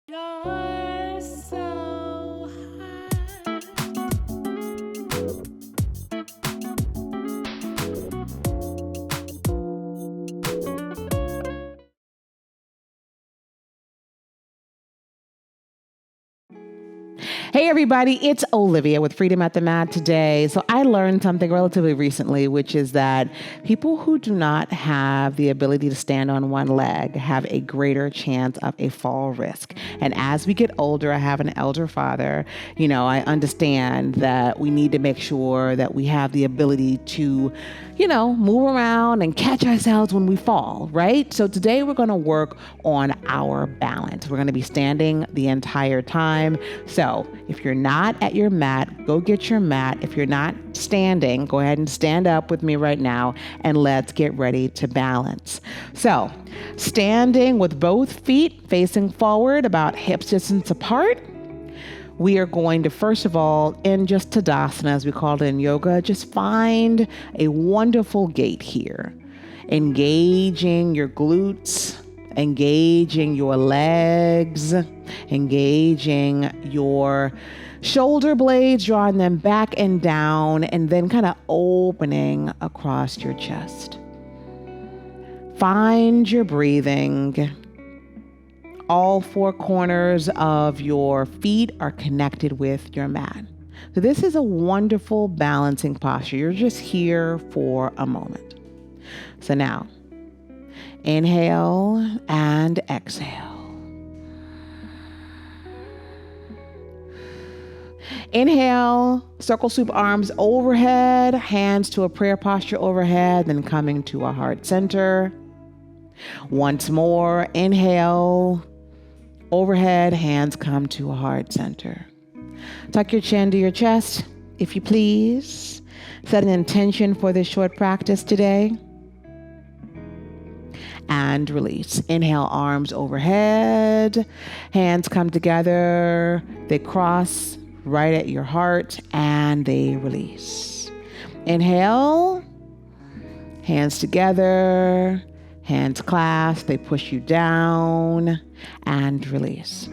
You're so high. Hey everybody, it's Olivia with Freedom at the Mat today. So I learned something relatively recently, which is that people who do not have the ability to stand on one leg have a greater chance of a fall risk. And as we get older, I have an elder father, I understand that we need to make sure that we have the ability to, move around and catch ourselves when we fall, right? So today we're going to work on our balance. We're going to be standing the entire time. So if you're not at your mat, go get your mat. If you're not standing, go ahead and stand up with me right now and let's get ready to balance. So standing with both feet facing forward about hip distance apart. We are going to, first of all, in just Tadasana, as we call it in yoga, just find a wonderful gait here. Engaging your glutes, engaging your legs, engaging your shoulder blades, drawing them back and down, and then kind of opening across your chest. Find your breathing. All four corners of your feet are connected with your mat. So this is a wonderful balancing posture. You're just here for a moment. So now, inhale and exhale. Inhale, circle swoop arms overhead, hands to a prayer posture overhead, then coming to a heart center. Once more, inhale, overhead, hands come to a heart center. Tuck your chin to your chest, if you please. Set an intention for this short practice today. And release. Inhale, arms overhead. Hands come together. They cross right at your heart and they release. Inhale. Hands together. Hands clasp. They push you down and release.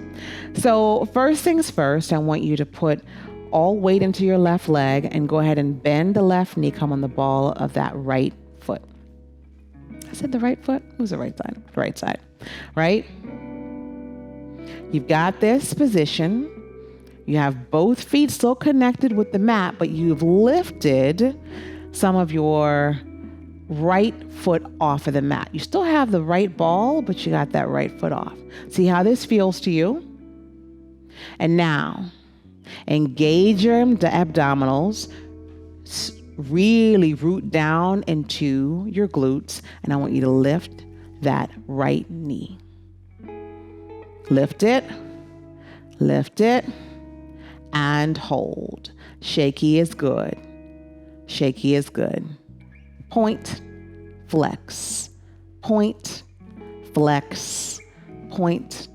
So first things first, I want you to put all weight into your left leg and go ahead and bend the left knee, come on the ball of that right foot. I said the right foot? It was the right side. The right side, right? You've got this position. You have both feet still connected with the mat, but you've lifted some of your right foot off of the mat. You still have the right ball, but you got that right foot off. See how this feels to you? And now, engage your abdominals. Really root down into your glutes, and I want you to lift that right knee. Lift it, and hold. Shaky is good. Shaky is good. Point, flex. Point, flex. Point,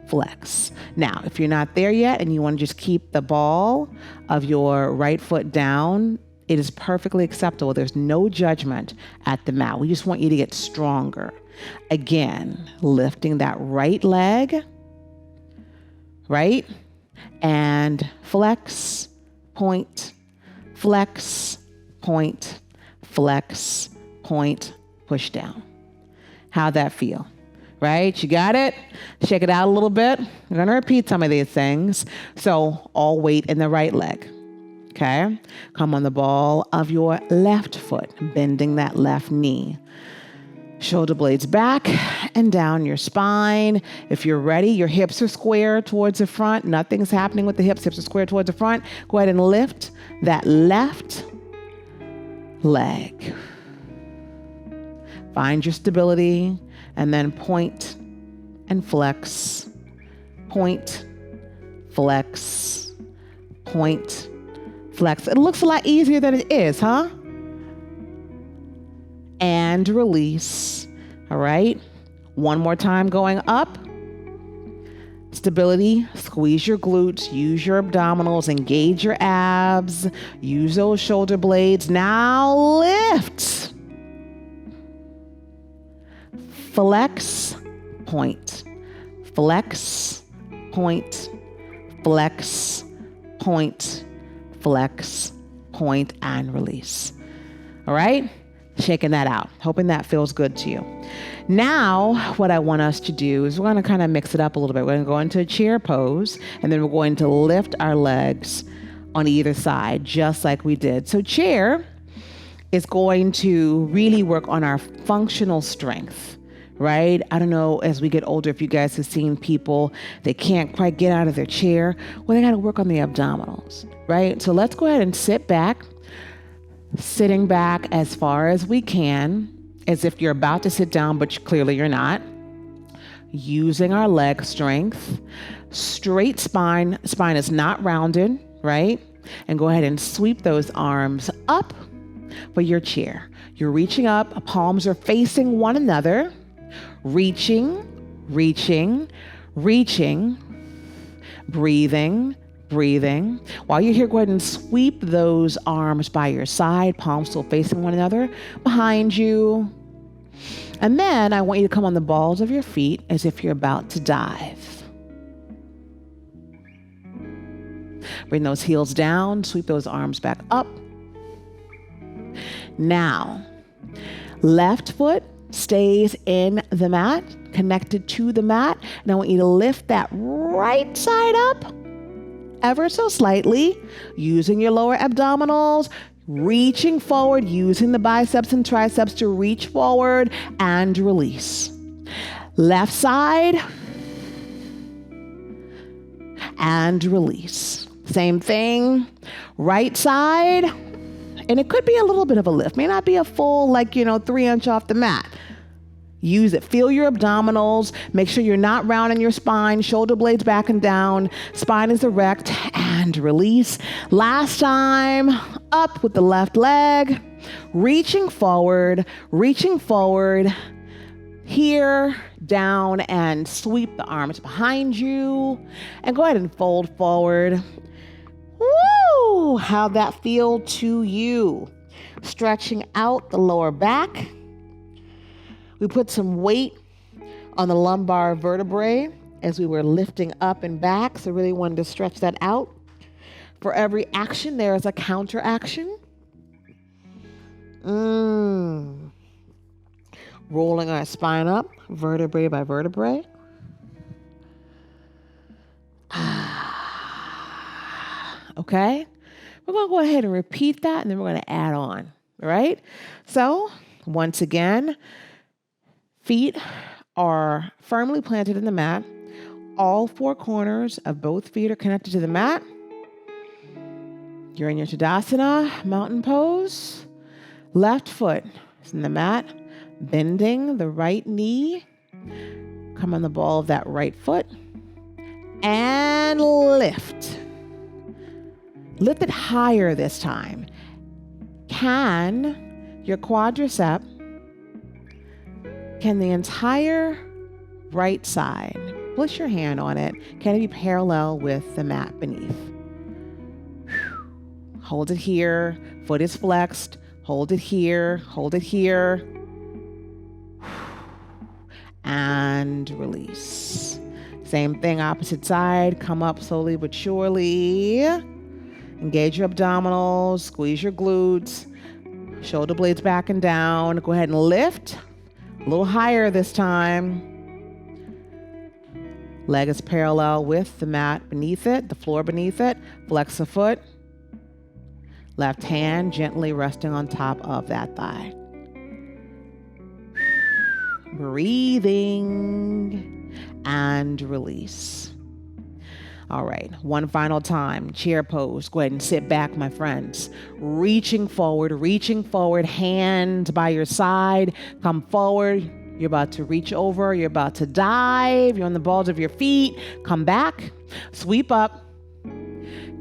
flex. Now, if you're not there yet and you want to just keep the ball of your right foot down, it is perfectly acceptable. There's no judgment at the mat. We just want you to get stronger. Again, lifting that right leg, right? And flex, point, flex, point, flex, point, push down. How'd that feel? Right? You got it? Shake it out a little bit. We're going to repeat some of these things. So all weight in the right leg. Okay? Come on the ball of your left foot, bending that left knee. Shoulder blades back and down your spine. If you're ready, your hips are square towards the front. Nothing's happening with the hips. Hips are square towards the front. Go ahead and lift that left leg. Find your stability and then point and flex. Point, flex, point, flex. It looks a lot easier than it is, huh? And release. All right. One more time going up. Stability. Squeeze your glutes. Use your abdominals. Engage your abs. Use those shoulder blades. Now lift. Flex. Point. Flex. point, flex, point, flex, point, and release. All right? Shaking that out. Hoping that feels good to you. Now, what I want us to do is we're going to kind of mix it up a little bit. We're going to go into a chair pose, and then we're going to lift our legs on either side, just like we did. So chair is going to really work on our functional strength, right? I don't know, as we get older, if you guys have seen people, they can't quite get out of their chair. Well, they got to work on the abdominals, right? So let's go ahead and sit back, sitting back as far as we can, as if you're about to sit down, but clearly you're not. Using our leg strength, straight spine is not rounded, right? And go ahead and sweep those arms up for your chair. You're reaching up, palms are facing one another, reaching, breathing. While you're here, go ahead and sweep those arms by your side, palms still facing one another, behind you. And then I want you to come on the balls of your feet as if you're about to dive. Bring those heels down, sweep those arms back up. Now, left foot stays in the mat, connected to the mat. And I want you to lift that right side up ever so slightly, using your lower abdominals, reaching forward, using the biceps and triceps to reach forward and release. Left side and release. Same thing, right side. And it could be a little bit of a lift, may not be a full 3-inch off the mat. Use it. Feel your abdominals. Make sure you're not rounding your spine. Shoulder blades back and down. Spine is erect and release. Last time, up with the left leg. Reaching forward. Here, down, and sweep the arms behind you. And go ahead and fold forward. Woo! How'd that feel to you? Stretching out the lower back. We put some weight on the lumbar vertebrae as we were lifting up and back, so really wanted to stretch that out. For every action, there is a counter action. Rolling our spine up, vertebrae by vertebrae. Okay? We're going to go ahead and repeat that, and then we're going to add on, all right? So, once again, feet are firmly planted in the mat. All four corners of both feet are connected to the mat. You're in your Tadasana, mountain pose. Left foot is in the mat, bending the right knee. Come on the ball of that right foot. And lift. Lift it higher this time. Can your quadricep, can the entire right side, place your hand on it, can it be parallel with the mat beneath? Hold it here, foot is flexed, hold it here, and release. Same thing, opposite side, come up slowly but surely. Engage your abdominals, squeeze your glutes, shoulder blades back and down. Go ahead and lift. A little higher this time. Leg is parallel with the mat beneath it, the floor beneath it. Flex the foot. Left hand gently resting on top of that thigh. Breathing and release. All right, one final time, chair pose. Go ahead and sit back, my friends. Reaching forward, hand by your side. Come forward. You're about to reach over. You're about to dive. You're on the balls of your feet. Come back. Sweep up.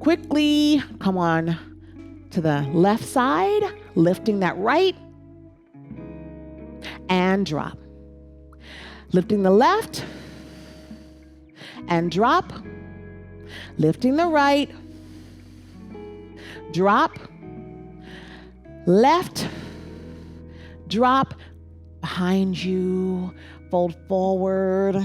Quickly come on to the left side, lifting that right. And drop. Lifting the left. And drop. Lifting the right, drop, left, drop, behind you, fold forward.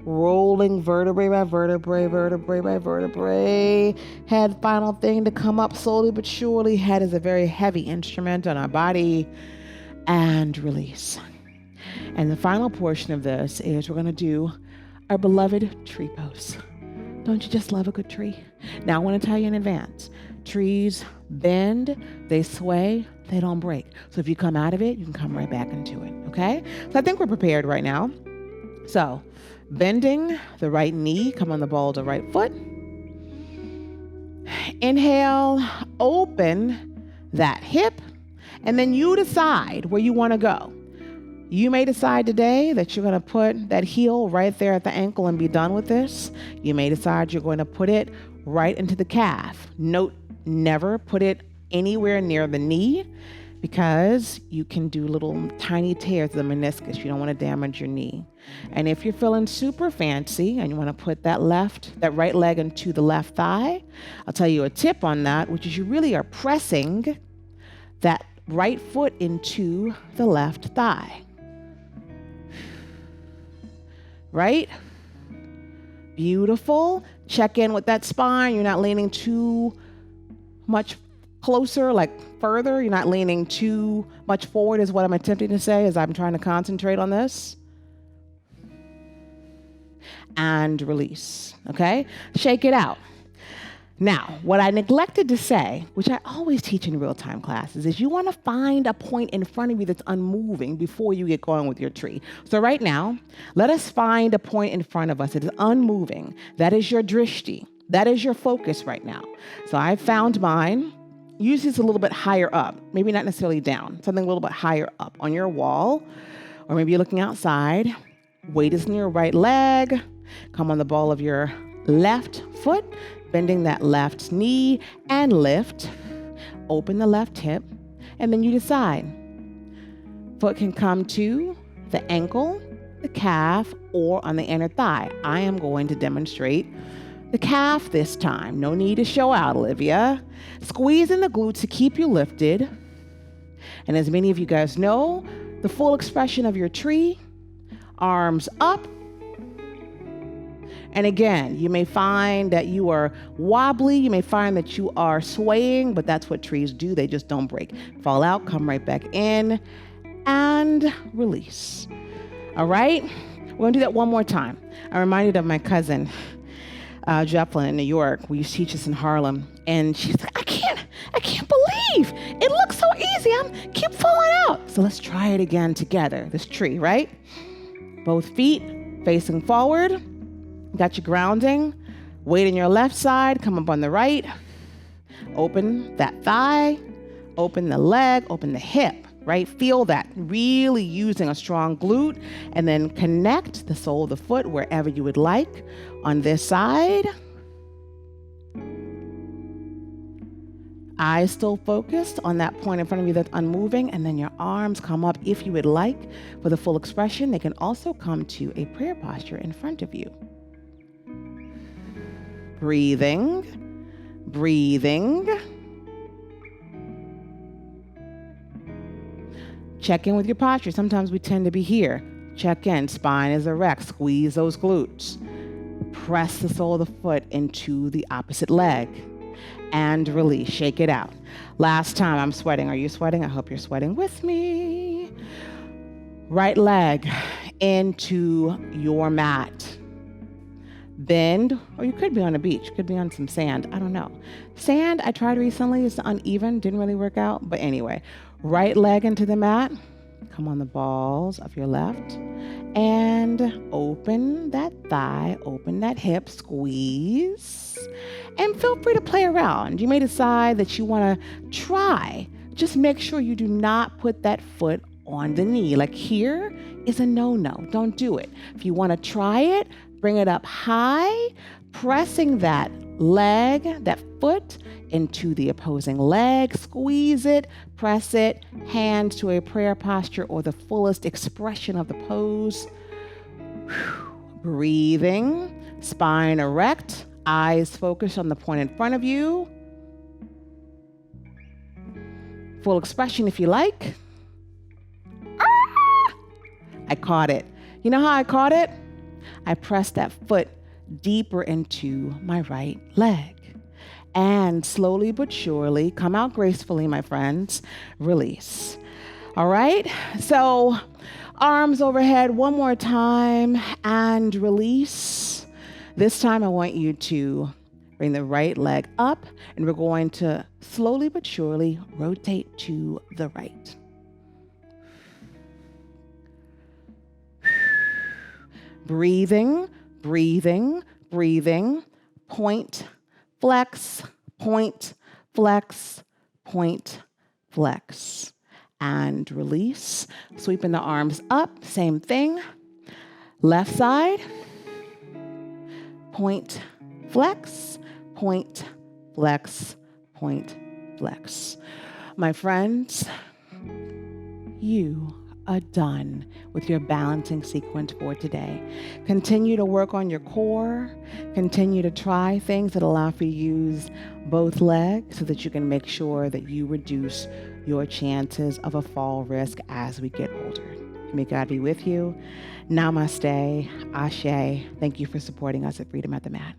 rolling vertebrae by vertebrae, vertebrae by vertebrae. Head, final thing to come up slowly but surely. Head is a very heavy instrument on our body. And release. And the final portion of this is we're going to do our beloved tree pose. Don't you just love a good tree? Now I want to tell you in advance, trees bend, they sway, they don't break. So if you come out of it, you can come right back into it, okay? So I think we're prepared right now. So bending the right knee, come on the ball of the right foot. Inhale, open that hip, and then you decide where you want to go. You may decide today that you're going to put that heel right there at the ankle and be done with this. You may decide you're going to put it right into the calf. Note, never put it anywhere near the knee because you can do little tiny tears of the meniscus. You don't want to damage your knee. And if you're feeling super fancy and you want to put that right leg into the left thigh, I'll tell you a tip on that, which is you really are pressing that right foot into the left thigh. Right? Beautiful. Check in with that spine. You're not leaning too much closer, like further. You're not leaning too much forward is what I'm attempting to say as I'm trying to concentrate on this. And release. Okay? Shake it out. Now, what I neglected to say, which I always teach in real-time classes, is you want to find a point in front of you that's unmoving before you get going with your tree. So right now, let us find a point in front of us that is unmoving. That is your drishti. That is your focus right now. So I found mine. Usually it's a little bit higher up, maybe not necessarily down, something a little bit higher up on your wall, or maybe you're looking outside. Weight is in your right leg. Come on the ball of your left foot. Bending that left knee and lift, open the left hip, and then you decide. Foot can come to the ankle, the calf, or on the inner thigh. I am going to demonstrate the calf this time. No need to show out, Olivia. Squeeze in the glutes to keep you lifted. And as many of you guys know, the full expression of your tree, arms up. And again, you may find that you are wobbly. You may find that you are swaying, but that's what trees do. They just don't break. Fall out, come right back in, and release. All right? We're going to do that one more time. I'm reminded of my cousin, Joplin in New York. We used to teach this in Harlem. And she's like, I can't believe it looks so easy. Keep falling out. So let's try it again together. This tree, right? Both feet facing forward. Got your grounding. Weight in your left side. Come up on the right. Open that thigh. Open the leg. Open the hip, right? Feel that. Really using a strong glute. And then connect the sole of the foot wherever you would like on this side. Eyes still focused on that point in front of you that's unmoving. And then your arms come up if you would like for the full expression. They can also come to a prayer posture in front of you. Breathing, breathing. Check in with your posture. Sometimes we tend to be here. Check in. Spine is erect. Squeeze those glutes. Press the sole of the foot into the opposite leg. And release. Shake it out. Last time. I'm sweating. Are you sweating? I hope you're sweating with me. Right leg into your mat. Bend, or you could be on a beach, could be on some sand. I don't know. Sand, I tried recently. It's uneven. Didn't really work out. But anyway, right leg into the mat. Come on the balls of your left. And open that thigh, open that hip, squeeze. And feel free to play around. You may decide that you want to try. Just make sure you do not put that foot on the knee. Like here is a no-no. Don't do it. If you want to try it, bring it up high, pressing that leg, that foot into the opposing leg. Squeeze it, press it, hands to a prayer posture or the fullest expression of the pose. Breathing, spine erect, eyes focused on the point in front of you. Full expression if you like. I caught it. You know how I caught it? I press that foot deeper into my right leg. And slowly but surely, come out gracefully, my friends, release. All right, so arms overhead one more time and release. This time I want you to bring the right leg up, and we're going to slowly but surely rotate to the right. Breathing, breathing, breathing. Point, flex, point, flex, point, flex. And release. Sweeping the arms up, same thing. Left side. Point, flex, point, flex, point, flex. My friends, you are done with your balancing sequence for today. Continue to work on your core. Continue to try things that allow for you to use both legs so that you can make sure that you reduce your chances of a fall risk as we get older. May God be with you. Namaste. Ashe. Thank you for supporting us at Freedom at the Mat.